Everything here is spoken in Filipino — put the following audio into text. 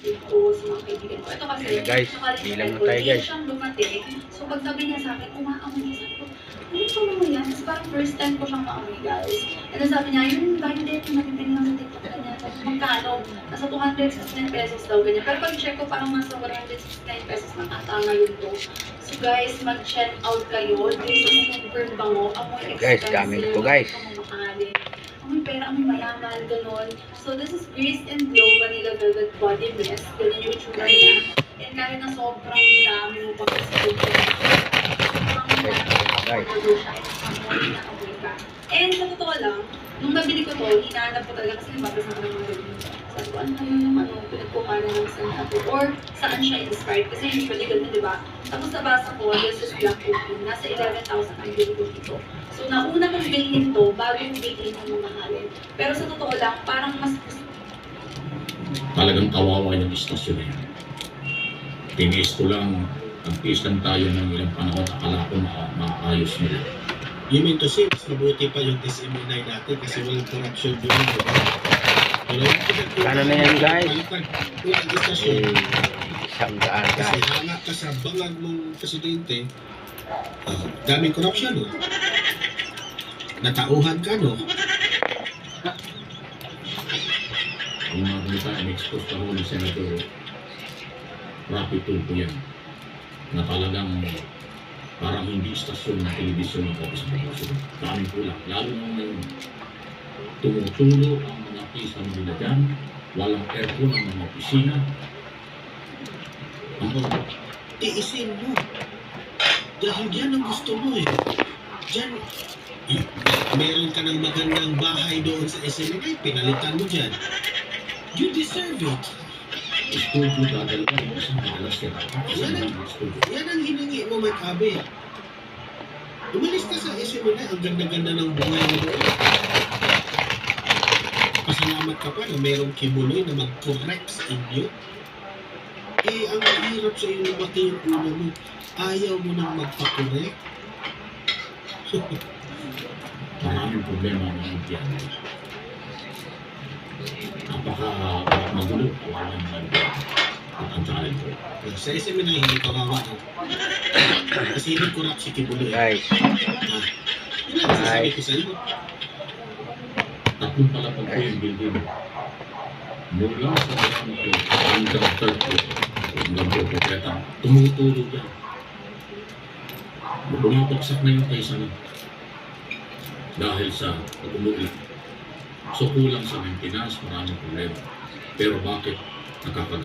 kapatid ko, sa mga kaibigan ko. Ito kasi, Ayan guys, bilang na tayo guys. siyang dumating. So pag sabi niya sa akin, umaamoy niya. Sabi ko, ano pa naman yan? Kasi parang first time ko siyang maamoy guys. And then sabi niya, yun bandit, nabibili lang sa TikTok ganyan. Magkano? Nasa 269 pesos daw ganyan. Pero pag check ko, parang nasa 169 pesos na ata ngayon to. So guys, mag-check out kayo. This is super bango. Amoy Guys, expensive. gamit ko guys. Amoy pera, amoy mayaman, ganon. So this is Grease and Glow Vanilla Velvet Body Mist. Ganyan yung itsura niya. And kahit na sobrang dami mo pa kasi and sa totoo lang, nung nabili ko to, hinahanap ko talaga kasi nababasa ko ng mga ganyan. Sabi ko, ano kayo yung pinagkumpara ng saan ako? Or saan siya inspired? Kasi usually ganun, di ba? Tapos nabasa ko, this is Black Opium. Nasa 11,000 ang bili ko dito. So nauna kong bilhin to, bago yung bilhin ang mamahalin. Pero sa totoo lang, parang mas talagang kawawa yung istasyon na yan. Tinis ko lang, nagtiis lang tayo ng ilang panahon, akala ko maayos nila. You mean to say, mas mabuti pa yung SMNI dati kasi walang corruption doon. Diba? Pero Kano na yan guys? Walang istasyon. Isang daan Kasi guys. hanga ka sa bangag mong presidente, daming corruption, no? Natauhan ka, no? Ang mga balita, in-expose pa rin ni Senator Rapi Tulfo yan, na talagang parang hindi istasyon ng telebisyon ng Office of President. Daming kulang. Lalo nung ngayon, tumutulo ang mga pisang nila dyan, walang aircon ang mga opisina. Tiisin mo. Dahil yan ang gusto mo eh. Diyan, meron ka ng magandang bahay doon sa SMNI, pinalitan mo dyan. You deserve it. Studio dadal ka, isang madalas yan. Yan ang hiningi mo, Mike Abe. Umalis ka sa SMNI, ang ganda-ganda ng buhay mo doon. Pasalamat ka pa na merong kibuloy na mag-correct sa inyo. Eh, ang mahirap sa iyo lumaki yung ulo mo. Ayaw mo nang magpa-correct. Maraming problema ang mga Indian. Napaka-magulo, kawalan ng ang challenge ko. Sa SMNI, hindi kawawa. Kasi hindi corrupt si Kibuloy. Guys, Yun ang sasabi ko sa iyo. Tatlong palapag ko yung building. Mula sa ground ko, hanggang third ko, hanggang po konkreta, tumutulog yan. Bumabagsak na yung kaisa na. Dahil sa pag-umulit. So kulang sa maintenance, maraming problema. Pero bakit nakakagawa?